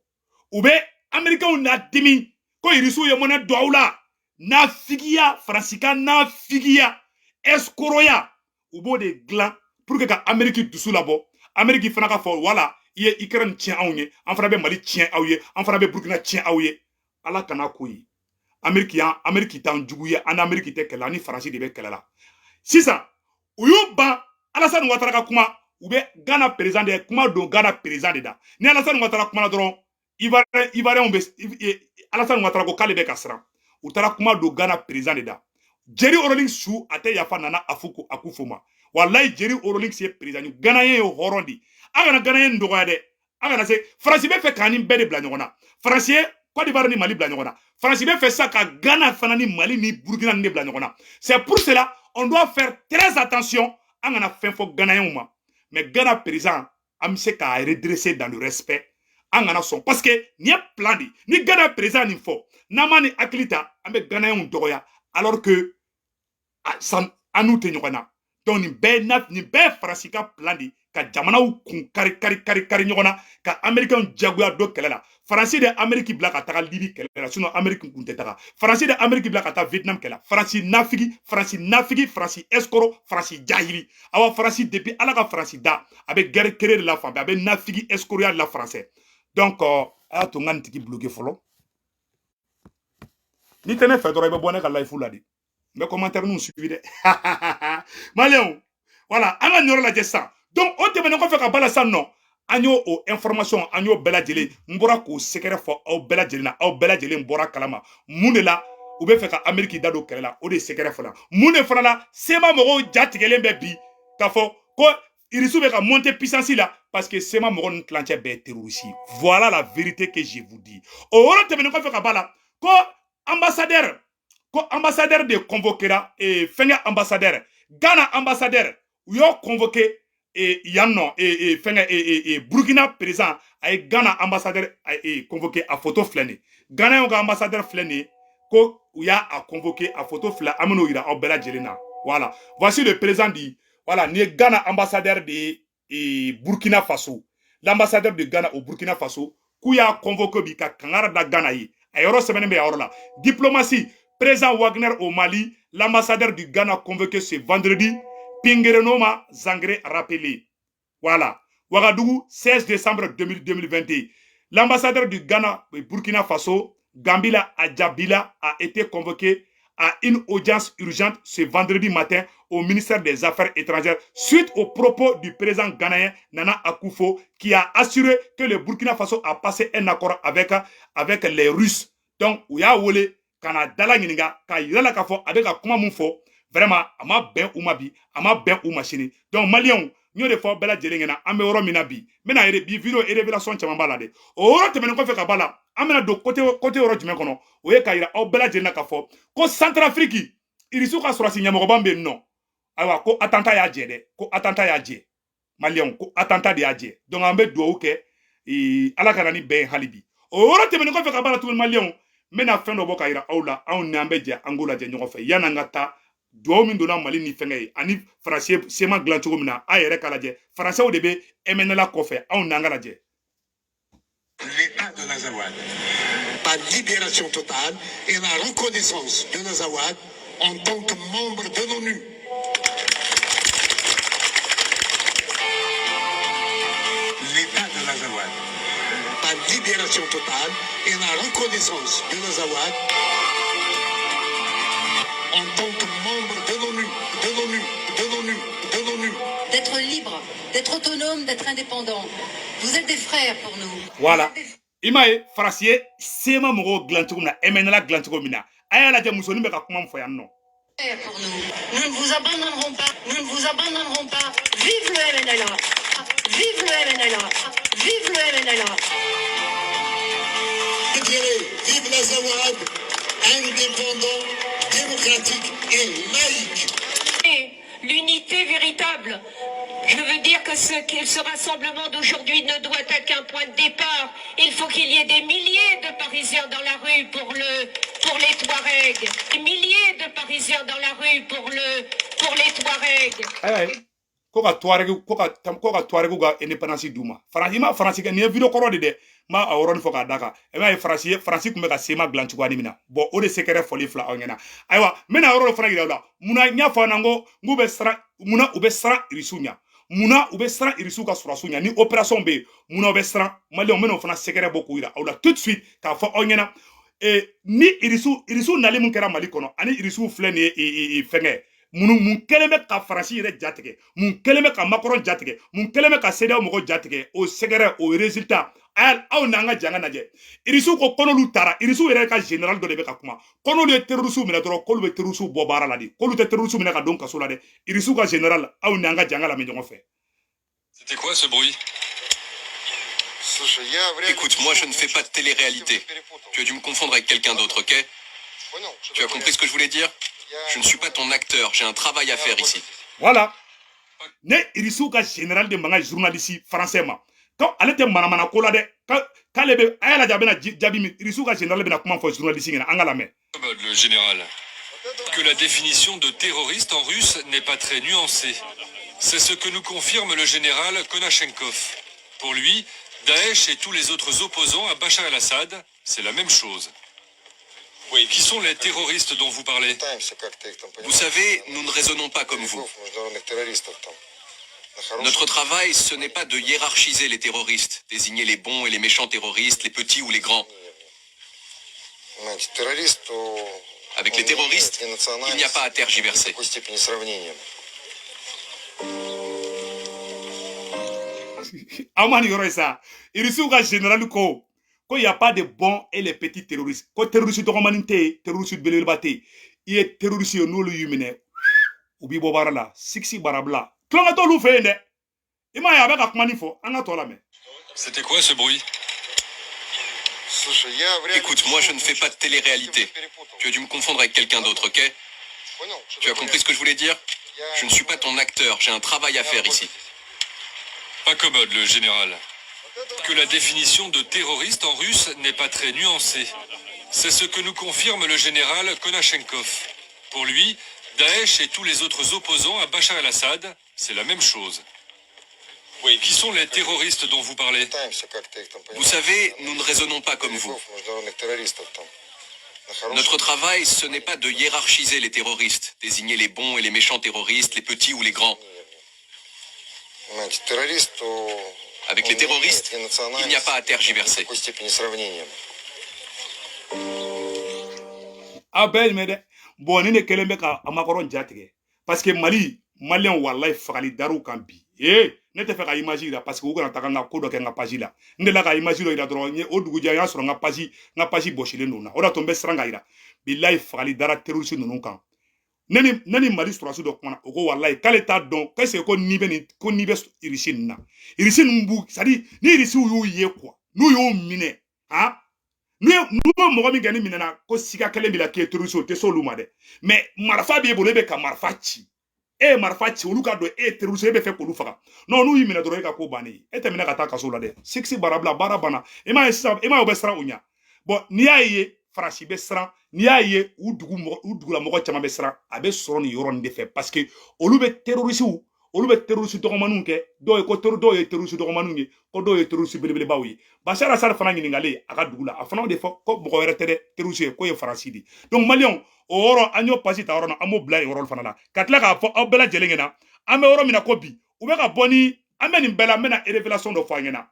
u bɛ américains n'a dimi ko Irisiw ye monnaie don aw la n'a figiya Faransi ka n'a figiya escroya u b'o de dilan pour que ka Amérique dusu labɔ Amérique fana ka fɔ voilà ye Ukraine tien anw ye an fana bɛ Mali tien aw ye an fana bɛ Burkina tien aw ye ala kana ko ye Amérique t'an jugu ye an Amérique tɛ kɛlɛ ani Faransi de bɛ kɛlɛ la sisan u y'u ban Alassane Ouattara ka kuma u bɛ Ghana président de kuma don Ghana président de da ni Alassane Ouattara kuma na dɔrɔn Ivoirien bɛ Alassane Ouattara ko k'ale bɛ ka siran u taara kuma don Ghana président de da Jerry Rawlings su a tɛ yafa Nana Akufo ma wallahi Jerry Rawlings ye président Ghanayɛn ye hɔrɔn de an kana Ghanayɛn dɔgɔya dɛ an kana se Faransi bɛ fɛ k'an ni bɛɛ de bila ɲɔgɔn na Faransi ye Côte d'Ivoire ni Mali bila ɲɔgɔn na Faransi bɛ fɛ sa ka Ghana fana ni Mali ni Burkina ni bila ɲɔgɔn na c'est pour cela on doit faire très attention an kana fɛn fɔ Ghanayɛnw ma mais Ghana président an bɛ se k'a redresser dans le respect an kana sɔn parce que nin ye plan de ni Ghana président nin fɔ n'an ma ni hakili ta an bɛ Ghanayɛnw dɔgɔya alors que an n'u tɛ ɲɔgɔn na donc nin bɛɛ ye Faransi ka plan de ka jamanaw kun kari ɲɔgɔn na ka Américains jagoya don kɛlɛ la Faransi de Amérique bila ka taga Libye kɛlɛ la sinon Amérique kun tɛ taga Faransi de Amérique bila ka taa Vietnam kɛlɛ la Faransi nafigi Faransi escroc Faransi jahili awa Faransi depuis ala ka Faransi da a bɛ guerre créer de la fan bɛɛ a bɛ nafigi escroya de la français donc a y'a to n ka nin tigi bloqué fɔlɔ ni tɛ ne fɛ dɔrɔn i bɛ bɔ ne ka live la de n bɛ commentaire ninnu suivi dɛ maliyɛnw voilà an ka nin yɔrɔ lajɛ sisan donc o tɛmɛnen kɔfɛ ka bala sisan nɔ an y'o o information an y'o bɛɛ lajɛlen n bɔra k'o sɛgɛrɛ fɔ aw bɛɛ lajɛlen na aw bɛɛ lajɛlen bɔra kalama mun de la u bɛ fɛ ka Amérique da don kɛlɛ la o de sɛgɛrɛ fɔla mun de fana la sema mɔgɔw jatigɛlen bɛ bi k'a fɔ ko Irisou bɛ ka monter puissance la parce que sema mɔgɔw ni tilancɛ bɛɛ ye terroriste voilà la vérité que je vous dis o yɔrɔ tɛmɛnen kɔfɛ ka bala ko ambassadeur de convoquera fɛngɛ ambassadeur Ghana ambassadeur u y'o convoqué yan nɔ fɛngɛ Burkina président a ye Ghana ambassadeur convoqué a photo filɛ nin Ghana y'o ka ambassadeur filɛ nin ko u y'a convoqué a photo filɛ an bɛn'o yira aw bɛɛ lajɛlen na voilà voici le président du voilà nin ye Ghana ambassadeur de Burkina Faso l'ambassadeur de Ghana au Burkina Faso k'u y'a convoqué bi ka kangara da Ghana ye a yɔrɔ sɛbɛnnen bɛ a yɔrɔ la diplomatie président Wagner au Mali l'ambassadeur du Ghana convoqué ce vendredi Pinguerenoma Zangre rappelé voilà Ouagadougou 16 décembre 2021 l'ambassadeur du Ghana au Burkina Faso Gambila Adjabila a été convoqué à une audience urgente ce vendredi matin au ministère des Affaires étrangères suite aux propos du président ghanéen Nana Akufo qui a assuré que le Burkina Faso a passé un accord avec les Russes. Donc, il y a wole kana dala ɲininga ka yirala k'a fɔ a bɛ ka kuma mun fɔ vraiment a ma bɛn u ma bi a ma bɛn u ma sini donc maliyɛnw n y'o de fɔ bɛɛ lajɛlen ɲɛna an bɛ yɔrɔ min na bi n bɛna bi video révélation caman b'a la dɛ o yɔrɔ tɛmɛnen kɔfɛ ka b'a la an bɛna don côté yɔrɔ jumɛn kɔnɔ o ye ka yira aw bɛɛ lajɛlen na k'a fɔ ko Centrafrique Irisou ka sɔrɔsi ɲɛmɔgɔba bɛ yen nɔ ayiwa ko attentat y'a jɛ dɛ ko attentat y'a jɛ maliyɛnw ko attentat de y'a jɛ donc an bɛ dugawu kɛ ala ka na ni bɛn ye hali bi o yɔrɔ tɛmɛnen kɔfɛ ka b'a la tuguni maliyɛnw n bɛna fɛn dɔ bɔ ka yira aw la anw ni an bɛ jɛ an k'o lajɛ ɲɔgɔn fɛ yan'an ka taa duwawu min donna Mali ni fɛngɛ ye ani Faransi sema dilan cogo min na a yɛrɛ ka lajɛ Faransɛw de bɛ MNLA kɔfɛ anw n'an ka lajɛ. L'État de l'Azawad, par libération totale et la reconnaissance de l'Azawad en tant que membre de l'ONU. L'État de l'Azawad, par libération totale et la reconnaissance de l'Azawad en tant que membre de l'ONU, de l'ONU, de l'ONU, de l'ONU. D'être libre, d'être autonome, d'être indépendant. Vous êtes des frères pour nous. Voilà. Imaye Faransi sema mɔgɔw dilan cogo min na MNLA dilan cogo min na a y'a lajɛ musonin bɛ ka kuma min fɔ yan nɔ. Pour nous. Nous ne vous abandonnerons pas. Nous ne vous abandonnerons pas. Vive le MNLA. Vive le MNLA. Vive le MNLA. Vive l'Azawad, indépendant, démocratique et laïque. Et l'unité véritable. Je veux dire que ce rassemblement d'aujourd'hui ne doit être qu'un point de départ. Il faut qu'il y ait des milliers de Parisiens dans la rue pour les Touaregs. Des milliers de Parisiens dans la rue pour les Touaregs. Ko ka Touareg ka indépendance d'u ma Faransi kɛ nin ye video kɔrɔ de dɛ ma a yɔrɔnin fɔ k'a da kan i b'a ye Faransi tun bɛ ka sema dilan cogoya min na bon o de sekɛrɛ fɔli fila aw ɲɛna ayiwa n bɛna yɔrɔ dɔ fana yira aw la munna n y'a fɔ aw ɲɛna n ko u bɛ siran Irisou ɲɛ muna ube sran irisu ka surasu nya ni opération be muna ube sran malien meno fana sekere boku ira awla tout de suite ka fo onyena ni irisu nali mun kera mali kono ani irisu fle ni fenge mun keleme ka faransi yɛrɛ jatige mun keleme ka Macron jatige mun keleme ka CEDEAO mɔgɔ jatige o sɛgɛrɛ o résultat aw n'an ka janga lajɛ irisu ko kɔnɔlu tara irisu yɛrɛ ka général dɔ de bɛ ka kuma kɔnɔlu ye terroriste minɛ dɔrɔn k'olu bɛ terroriste bɔ baara la de k'olu tɛ terroriste minɛ ka don kaso la dɛ irisu ka général aw n'an ka janga lamɛn ɲɔgɔn fɛ. C'était quoi ce bruit? Écoute, moi je ne fais pas de télé-réalité. Tu as dû me confondre avec quelqu'un d'autre, ok? Tu as compris ce que je voulais dire? Je ne suis pas ton acteur, j'ai un travail à faire ici. Voilà. Ne irisu ka général de manga journaliste français ma. Quand elle était manamana kola de quand le ayala jabena jabi irisu ka général bena comment faut journaliste ngena angala me. Le général. Que la définition de terroriste en russe n'est pas très nuancée. C'est ce que nous confirme le général Konashenkov. Pour lui, Daesh et tous les autres opposants à Bachar el-Assad, c'est la même chose. Oui, qui sont les terroristes dont vous parlez? Vous savez, nous ne raisonnons pas comme vous. Notre travail, ce n'est pas de hiérarchiser les terroristes, désigner les bons et les méchants terroristes, les petits ou les grands. Avec les terroristes, il n'y a pas à tergiverser. Amani Yoroisa, irisu ka général ko il n'y a pas de bons et les petits terroristes. Quand terroriste dogomanité, terroriste belelbate, il est terroriste no lu yumine. Ubi bobarala, sixi barabla. Klongato lu fende. Ima ya beka kumanifo, angato la me. C'était quoi ce bruit? Écoute, moi je ne fais pas de télé-réalité. Tu as dû me confondre avec quelqu'un d'autre, ok? Tu as compris ce que je voulais dire? Je ne suis pas ton acteur, j'ai un travail à faire ici. Pas commode, le général. Que la définition de terroriste en russe n'est pas très nuancée. C'est ce que nous confirme le général Konashenkov. Pour lui, Daesh et tous les autres opposants à Bachar el-Assad, c'est la même chose. Oui, qui sont les terroristes dont vous parlez? Vous savez, nous ne raisonnons pas comme vous. Notre travail, ce n'est pas de hiérarchiser les terroristes, désigner les bons et les méchants terroristes, les petits ou les grands. Avec les terroristes, il n'y a pas à tergiverser. Abel mede bon ni ne kelembe ka amakoron jatige parce que malien wallahi fagali daru kan bi ne te fe ka image la parce que u kana taka nga ko do ke nga page la ndela ka image lo ira dro nye odugu ja ya soro nga page boshile nuna ora tombe stranga ira billahi fagali dara terroriste nunu kan nani mali surasu do kuma o ko wallahi kale ta don kase ko nibe irisin na irisin mbu sadi ni irisi yu ye quoi nu yo mine ha nu mo mi gani minena ko sika kale bila ke terroriste te so luma de mais marfa bi bolo be ka marfa ci marfa ci olu ka do terroriste be fe ko lu faga non nu yimina do ka ko bani te mina ka ta kaso la de sixi barabla barabana ima obesra unya bon ni aye farasi be sran ni aye u dugu la mɔgɔ caman be sran a be sɔrɔ ni yɔrɔ de fɛ parce que olu be terroriste dɔgɔmaninw kɛ dɔw ye terroriste dɔgɔmaninw ye ko dɔw ye terroriste belebelebaw ye Bachar el-Assad fana ɲininkalen a ka dugu la a fana de fɔ ko mɔgɔ wɛrɛ tɛ dɛ terroriste ye ko ye faransi de donc maliyɛnw o yɔrɔ an y'o pasi ta yɔrɔ na an b'o bila yɔrɔ fana la ka tila k'a fɔ aw bɛɛ lajɛlen ɲɛna an bɛ yɔrɔ min na ko bi u bɛ ka bɔ ni an bɛ nin bɛɛ la an bɛ na révélation dɔ fɔ an ɲɛna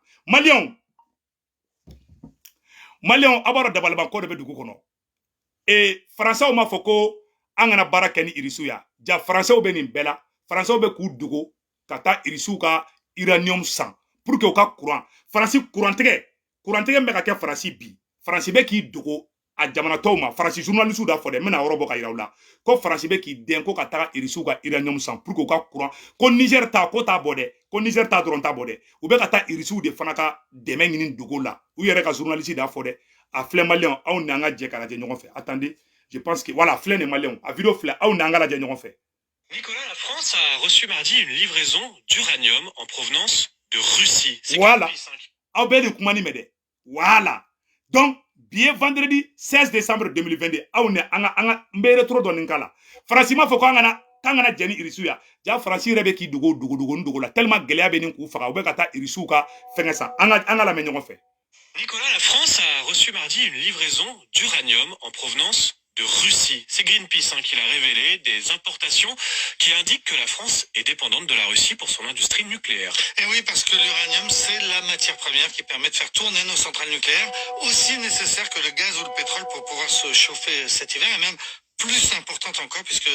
maliyɛnw a b'a dɔn dabaliban ko de bɛ dugu kɔnɔ faransɛw m'a fɔ ko an kana baara kɛ ni irisiw ya ja faransɛw bɛ nin bɛɛ la faransɛw bɛ k'u dogo ka taa irisiw ka uranium san pour que u ka faransi kurantigɛ bɛ ka kɛ faransi bi faransi bɛ k'i dogo a jamana tɔw ma faransi journaliste da fɔ dɛ n bɛna yɔrɔ bɔ ka yira u la ko faransi bɛ k'i den ko ka taga irisiw ka uranium san pour que u ka ko Niger ta ko t'a bɔ dɛ ko Niger ta dɔrɔn t'a bɔ dɛ u bɛ ka taa irisiw de fana ka dɛmɛ ɲini dogo la u yɛrɛ ka journaliste da fɔ dɛ a filɛ maliyɛnw aw n'an ka jɛ ka lajɛ ɲɔgɔn fɛ attendez je pense que voilà filɛ nin maliyɛnw a vidéo filɛ aw n'an ka lajɛ ɲɔgɔn fɛ. Nicolas, la France a reçu mardi une livraison d'uranium en provenance de Russie. Voilà. Aw bɛ nin kuma nin mɛ dɛ voilà donc bi vendredi 16 décembre 2022 aw ne an ka n bɛ retro dɔ nin k'a la faransi m'a fɔ k'an kana jɛ ni irisiw ya ja faransi yɛrɛ bɛ k'i dogo la tellement gɛlɛya bɛ nin k'u faga u bɛ ka taa irisiw ka fɛngɛ san an ka lamɛn ɲɔgɔn fɛ. Nicolas, la France a reçu mardi une livraison d'uranium en provenance de Russie. C'est Greenpeace qui l'a révélé, des importations qui indiquent que la France est dépendante de la Russie pour son industrie nucléaire. Et oui, parce que l'uranium, c'est la matière première qui permet de faire tourner nos centrales nucléaires, aussi nécessaire que le gaz ou le pétrole pour pouvoir se chauffer cet hiver, et même plus importante encore puisque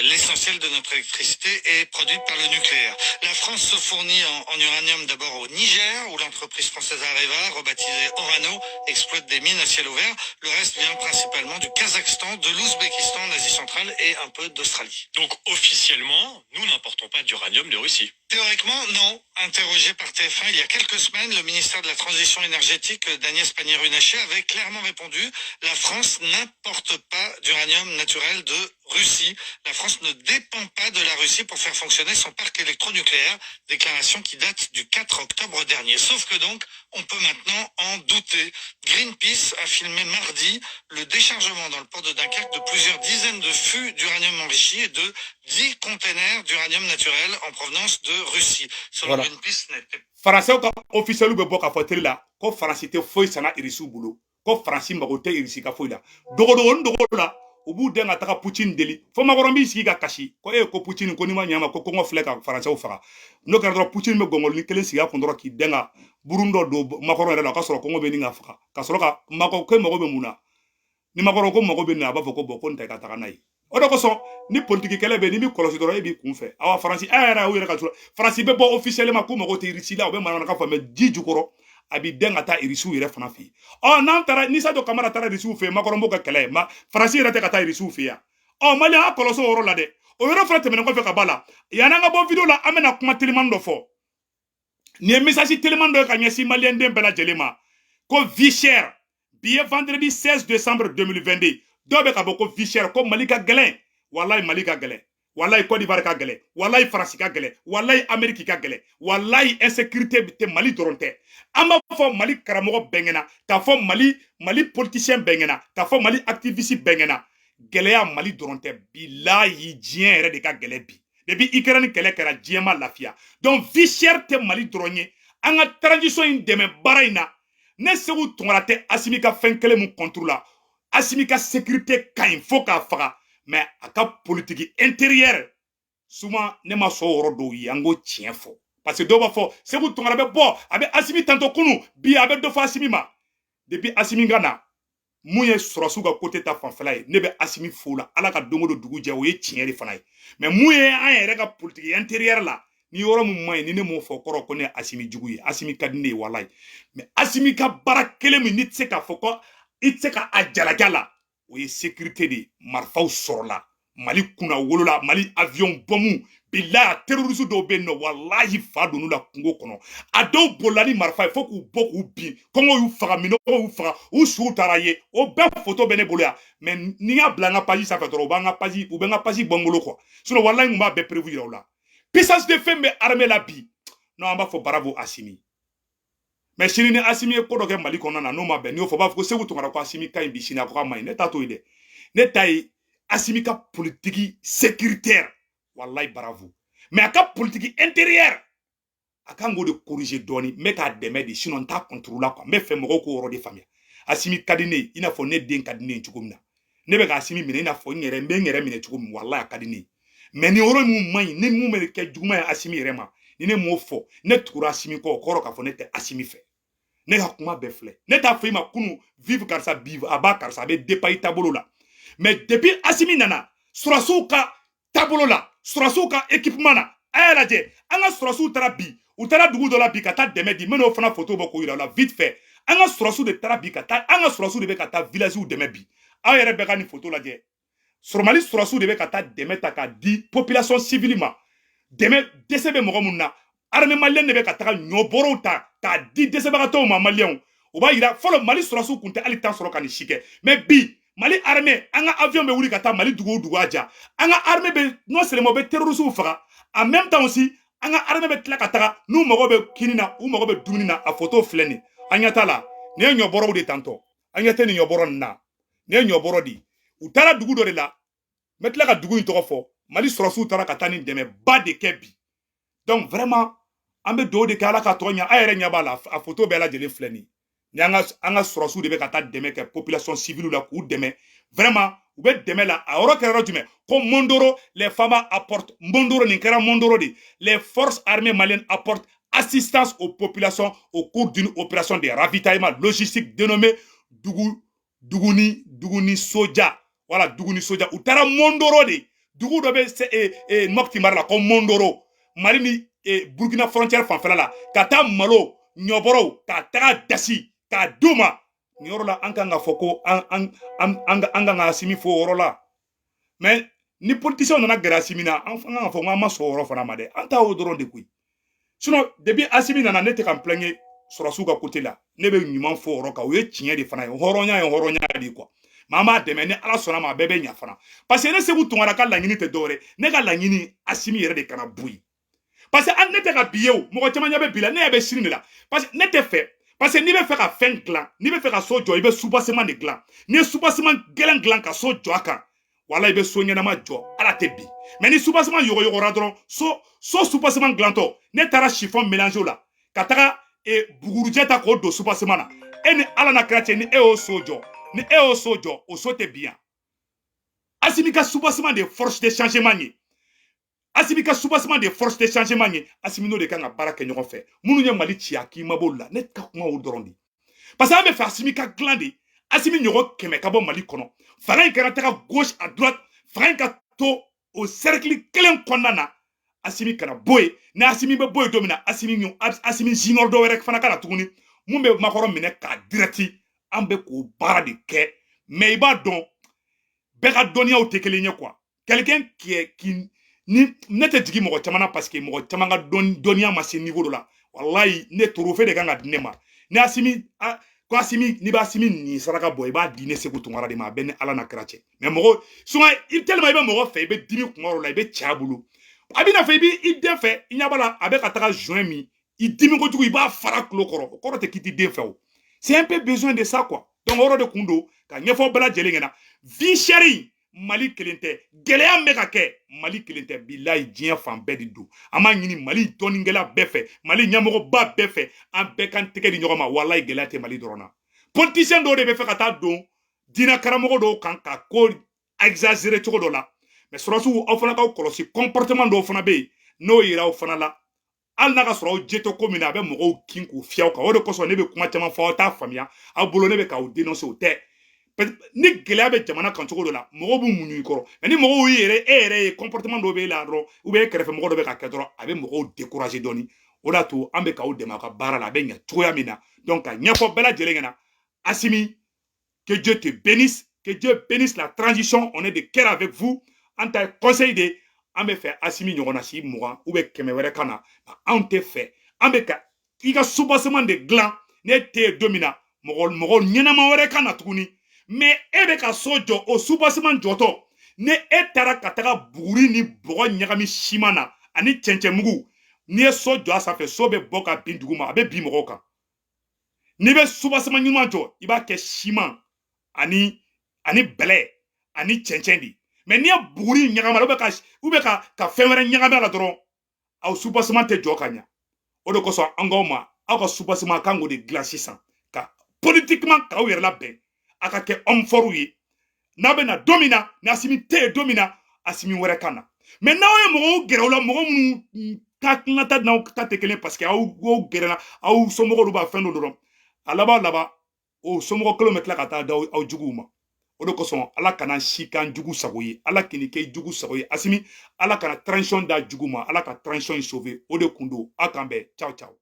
l'essentiel de notre électricité est produite par le nucléaire. La France se fournit en uranium d'abord au Niger, où l'entreprise française Areva, rebaptisée Orano, exploite des mines à ciel ouvert. Le reste vient principalement du Kazakhstan, de l'Ouzbékistan en Asie centrale et un peu d'Australie. Donc officiellement, nous n'importons pas d'uranium de Russie. Théoriquement, non. Interrogé par TF1 il y a quelques semaines, le ministère de la Transition énergétique d'Agnès Pannier-Runacher avait clairement répondu « La France n'importe pas d'uranium naturel de Russie. La France ne dépend pas de la Russie pour faire fonctionner son parc électronucléaire. » Déclaration qui date du 4 octobre dernier. Sauf que donc, on peut maintenant en douter. Greenpeace a filmé mardi le déchargement dans le port de Dunkerque de plusieurs dizaines de fûts d'uranium enrichi et de 10 containers d'uranium naturel en provenance de Russie. Selon Voilà. Greenpeace, n'était Français ka officiel be bɔ ka fɔ teri la ko Faransi tɛ foyi sana irisiw bolo ko Faransi mago tɛ irisi ka foyi la dogo la u b'u den ka taga Poutine deli fo makɔrɔ b'i sigi ka kasi ko ko Poutine ko ni ma ɲama ko kɔngɔ filɛ ka Faransɛw faga n'o kɛra dɔrɔn Poutine bɛ gɔngɔlini kelen sigi a kun dɔrɔn k'i den ka burun dɔ don makɔrɔ yɛrɛ la o ka sɔrɔ kɔngɔ bɛ nin ka faga ka sɔrɔ ka makɔ ko mago bɛ mun na ni makɔrɔ ko mago bɛ nin a b'a fɔ ko bɔn ko nin tɛ ka taga n'a ye o de kosɔn ni politiki kɛlɛ bɛ ni b'i kɔlɔsi dɔrɔn e b'i kun fɛ awa Faransi yɛrɛ y'u yɛrɛ ka tura Faransi bɛ bɔ officiellement ko mago tɛ irisi la o bɛ manamana ka fɔ mɛ ji jukɔrɔ a b'i den ka taa irisiw yɛrɛ fana fɛ yen n'an taara ni Sadio Kamara taara irisiw fɛ yen makɔrɔ b'o ka kɛlɛ ma Faransi yɛrɛ tɛ ka taa irisiw fɛ yan Mali a kɔlɔsi o yɔrɔ la dɛ o yɔrɔ fana tɛmɛnen kɔfɛ ka ba la yan'an ka bɔ video la an bɛna kuma telimani dɔ fɔ nin ye message telimani dɔ ye ka ɲɛsin maliyɛn den bɛɛ lajɛlen ma ko vie chère bi ye vendredi 16 décembre 2022 dɔw bɛ ka bɔ ko vie chère ko Mali ka gɛlɛn wallahi Mali ka gɛlɛn wallahi Côte d'Ivoire ka gɛlɛn wallahi Faransi ka gɛlɛn wallahi Amérique ka gɛlɛn wallahi insécurité tɛ Mali dɔrɔn tɛ an b'a fɔ Mali karamɔgɔ bɛɛ ɲɛna k'a fɔ Mali politicien bɛɛ ɲɛna k'a fɔ Mali activiste bɛɛ ɲɛna gɛlɛya Mali dɔrɔn tɛ bilahi diɲɛ yɛrɛ de ka gɛlɛn bi depuis Ukraine kɛlɛ kɛra diɲɛ ma lafiya donc vie chère tɛ Mali dɔrɔn ye an ka transition in dɛmɛ baara in na ne Seku Tunkara tɛ Assimi ka fɛn kelen mun contre la Assimi ka sécurité ka ɲi fo k'a faga mais a ka politique intérieure souvent ne ma sɔn o yɔrɔ dɔw ye an k'o tiɲɛ fɔ parce que dɔw b'a fɔ Seku Tunkara bɛ bɔ a bɛ Assimi tantɔ kunu bi a bɛ dɔ fɔ Assimi ma depuis Assimi ka na mun ye sɔrɔsiw ka côté ta fanfɛla ye ne bɛ Assimi fo la Ala ka don o don dugu jɛ o ye tiɲɛ de fana ye mais mun ye an yɛrɛ ka politique intérieure la ni yɔrɔ mun man ɲi ni ne m'o fɔ kɔrɔ ko ne ye Assimi jugu ye Assimi ka di ne ye walayi mais Assimi ka baara kelen min ni tɛ se k'a fɔ ko i tɛ se ka a jalaki a la o ye sécurité de marifaw sɔrɔla Mali kunna wolola Mali avion bombe bilahi a terroriste dɔw bɛ yen nɔ walahi fa donn'u la kungo kɔnɔ a dɔw bolila ni marifa ye fo k'u bɔ k'u bin kɔngɔ y'u faga minɔgɔw y'u faga u suw taara ye o bɛɛ photo bɛ ne bolo yan mais ni y'a bila an ka page sanfɛ dɔrɔn u bɛ n ka page bɔ n bolo quoi sinon walahi n kun b'a bɛɛ prévu yira u la puissance de fɛn bɛ armée la bi non an b'a fɔ bravo Assimi mais sini ni Assimi ye ko dɔ kɛ Mali kɔnɔna na n'o ma bɛn n'i y'o fɔ u b'a fɔ ko Seku Tunkara ko Assimi ka ɲi bi sini a ko k'a ma ɲi ne t'a to yen dɛ ne ta ye Assimi ka politique sécuritaire wallahi bravo mais a ka politique intérieure a kan k'o de corriger dɔɔni n bɛ k'a dɛmɛ de sinon n t'a contre la quoi n bɛ fɛ mɔgɔw k'o yɔrɔ de faamuya Assimi ka di ne ye i n'a fɔ ne den ka di ne ye cogo min na ne bɛ ka Assimi minɛ i n'a fɔ n bɛ n yɛrɛ minɛ cogo min wallahi a ka di ne ye mais ni yɔrɔ min man ɲi ni mun bɛ kɛ juguman ye Assimi yɛrɛ ma ni ne m'o fɔ ne tugura Assimi kɔ o kɔrɔ k'a fɔ ne tɛ Assimi fɛ ne ka kuma bɛɛ filɛ ne t'a fɔ i ma kunu vive karisa vive a b'a karisa a bɛ dépend i taabolo la mais depuis Assimi nana sɔrɔsiw ka taabolo la sɔrɔsiw ka équipement na a y'a lajɛ an ka sɔrɔsiw taara bi u taara dugu dɔ la bi ka taa dɛmɛ di n bɛn'o fana photo bɔ k'o yira u la vite fait an ka sɔrɔsiw de taara bi ka taa an ka sɔrɔsiw de bɛ ka taa villagew dɛmɛ bi aw yɛrɛ bɛɛ ka nin photo lajɛ Mali sɔrɔsiw de bɛ ka taa dɛmɛ ta k'a di population civile ma dɛmɛ dɛsɛ bɛ mɔgɔ mun na armée malienne de bɛ ka taga ɲɔbɔrɔw ta k'a di dɛsɛbagatɔw ma maliyɛnw o b'a yira fɔlɔ Mali sɔrɔsiw kun tɛ hali temps sɔrɔ ka nin si kɛ mais bi Mali armée an ka avion bɛ wuli ka taa Mali dugu o dugu a ja an ka armée bɛ non seulement bɛ terroristes faga en même temps aussi an ka armée bɛ tila ka taga n'u mago bɛ kini na u mago bɛ dumuni na a photo filɛ nin an ɲɛ t'a la nin ye ɲɔbɔrɔw de tantɔ an ɲɛ tɛ nin ɲɔbɔrɔ nin na nin ye ɲɔbɔrɔ de u taara dugu dɔ de la n bɛ tila ka dugu in tɔgɔ fɔ Mali sɔrɔsiw taara ka taa nin dɛmɛba de kɛ bi donc vraiment an bɛ dugawu de kɛ Ala ka tɔgɔ ɲa a yɛrɛ ɲɛ b'a la a photo bɛɛ lajɛlen filɛ nin ni anga surasu de be ka ta dɛmɛ kɛ population civile la k'u dɛmɛ vraiment u be dɛmɛ la a yɔrɔ kɛra jumɛn ko Mondoro les femmes apportent Mondoro nin kɛra Mondoro de les forces armées maliennes apportent assistance aux populations au cours d'une opération de ravitaillement logistique dénommée Duguni Soja. Voilà, Duguni Soja. Ou tara Mondoro de. Dugu do be Mopti Marla comme Mondoro. Mali ni Burkina frontière fanfela la. Kata malo, nyoboro, kata dasi, ka duma. Nyoro la anka nga foko anga asimi fo oro la. Mais ni politicien nana gera asimi na anga fo nga so oro fana made. Anta o doron de kui. Sinon, depuis Assimi nana ne te kan plaigner sur la côté là. Ne be nyuman fo oro ka o ye tiɲɛ de fana ye. Horonya di quoi. Mama deme ne ala sona ma bebe nya fana. Parce que ne se bu tungara ka laɲini te dore. Ne ka laɲini Assimi yɛrɛ de kana bui. Parce que an ne te ka biye o. Mɔgɔ caman ɲɛ bɛ bila ne be sini de la. Parce que ne te fɛ. Parce que ni be fɛ ka fɛn dilan, ni be fɛ ka so jɔ, i be soubassement de dilan. Ni soubassement gɛlɛn dilan ka so jɔ a kan. Wala i be so ɲɛnama jɔ. Ala te bi. Mais ni soubassement yogo dɔrɔn so soubassement glantɔ ne taara chiffon mélanger la ka taga bugurujɛ ta k'o don soubassement na e ni ala na kira cɛ ni e y'o so jɔ ni e y'o so jɔ o so tɛ bien Assimi ka soubassement de force de changement ye Assimi ka soubassement de force de changement ye Assimi n'o de kan ka baara kɛ ɲɔgɔn fɛ minnu ye Mali ci a k'i mabɔ la ne ka kuma o dɔrɔn de parce que an bɛ fɛ Assimi ka dilan de Assimi ɲɔgɔn 100 ka bɔ Mali kɔnɔ fanga in kana taga gauche à droite fanga in ka to au cercle kelen kɔnɔna na Assimi kana boye na Assimi be boye domina Assimi junior do wɛrɛ fana kana tuguni mun be makɔrɔ minɛ ka directi an be ko baara de kɛ mais i b'a dɔn bɛɛ ka dɔnniyaw tɛ kelen ye quoi quelqu'un qui ni ne tɛ jigi mɔgɔ caman na parce que mɔgɔ caman ka dɔnniya ma se niveau dɔ la wallahi ne trophée de kan ka di ne ma ni Assimi ko Assimi ni b'a Assimi ni saraka bɔ i b'a di ne Segu Tunkara de ma a bɛ ni ala na kira cɛ mais mɔgɔ souvent tellement i bɛ mɔgɔ fɛ i bɛ dimi kuma dɔ la i bɛ cɛ bolo a bɛ na fɛ i den fɛ i ɲɛ b'a la a bɛ ka taga juin min i dimi kojugu i b'a fara kulo kɔrɔ o kɔrɔ tɛ k'i t'i den fɛ o c'est un peu besoin de ça quoi donc o yɔrɔ de kun don ka ɲɛfɔ bɛɛ lajɛlen ɲɛna vie chère Mali kelen tɛ gɛlɛya min bɛ ka kɛ Mali kelen tɛ bilahi diɲɛ fan bɛɛ de don an b'a ɲini Mali dɔnnikɛla bɛɛ fɛ Mali ɲɛmɔgɔba bɛɛ fɛ an bɛɛ kan tɛgɛ di ɲɔgɔn ma walahi gɛlɛya tɛ Mali dɔrɔn na politicien dɔw de bɛ fɛ ka taa don diinɛ karamɔgɔ dɔw kan ka ko exagérer cogo dɔ la mais surasiw aw fana k'aw kɔlɔsi comportement dɔw fana bɛ yen n'o yera aw fana la hali n'a ka sɔrɔ aw jɛtɔ ko min na a bɛ mɔgɔw kin k'u fiyɛ aw kan o de kosɔn ne bɛ kuma caman fɔ aw t'a faamuya aw bolo ne bɛ k'aw dénoncer o tɛ ni gɛlɛya bɛ jamana kan cogo dɔ la mɔgɔw b'u muɲu i kɔrɔ mais ni mɔgɔw y'i yɛrɛ e yɛrɛ ye comportement dɔw bɛ e la dɔrɔn ou bien e kɛrɛfɛ mɔgɔ dɔ bɛ ka kɛ dɔrɔn a bɛ mɔgɔw décourager dɔɔni o de y'a to an bɛ k'aw dɛmɛ aw ka baara la a bɛ ɲɛ cogoya min na donc ka ɲɛfɔ bɛɛ lajɛlen ɲɛna Assimi que Dieu te bénisse que Dieu bénisse la transition on est de cœur avec vous an ta conseil de an bɛ fɛ Assimi ɲɔgɔn na si 20 ou bien 100 wɛrɛ ka na anw tɛ fɛ an bɛ ka i ka soubassement de dilan ne tɛ don min na mɔgɔ ɲɛnama wɛrɛ ka na tuguni mais e bɛ ka so jɔ o soubassement jɔtɔ ni e taara ka taga buguri ni bɔgɔ ɲagami siman na ani cɛncɛn mugu n'i ye so jɔ a sanfɛ so bɛ bɔ ka bin dugu ma a bɛ bin mɔgɔw kan n'i bɛ soubassement ɲuman jɔ i b'a kɛ siman ani bɛlɛ ani cɛncɛn de mais n'i ye buguri ɲagami ou bien ka fɛn wɛrɛ ɲagami a la dɔrɔn aw soubassement tɛ jɔ ka ɲa o de kosɔn an k'aw ma aw ka soubassement kan k'o de dilan sisan ka politiquement k'aw yɛrɛ labɛn a ka kɛ homme fort ye n'a bɛ na don min na ni Assimi tɛ yen don min na Assimi wɛrɛ ka na mais n'aw ye mɔgɔw gɛrɛ o la mɔgɔ minnu ka tilalata n'aw ta tɛ kelen parce que aw gɛrɛla aw somɔgɔw b'a fɛn dɔ dɔrɔn a laban o somɔgɔ kelen bɛ tila ka taa da aw juguw ma o de kosɔn ala kana si kan jugu sago ye ala k'i kɛ jugu sago ye Assimi ala kana transition da jugu ma ala ka transition sauver o de kun don aw kan bɛn ciao ciao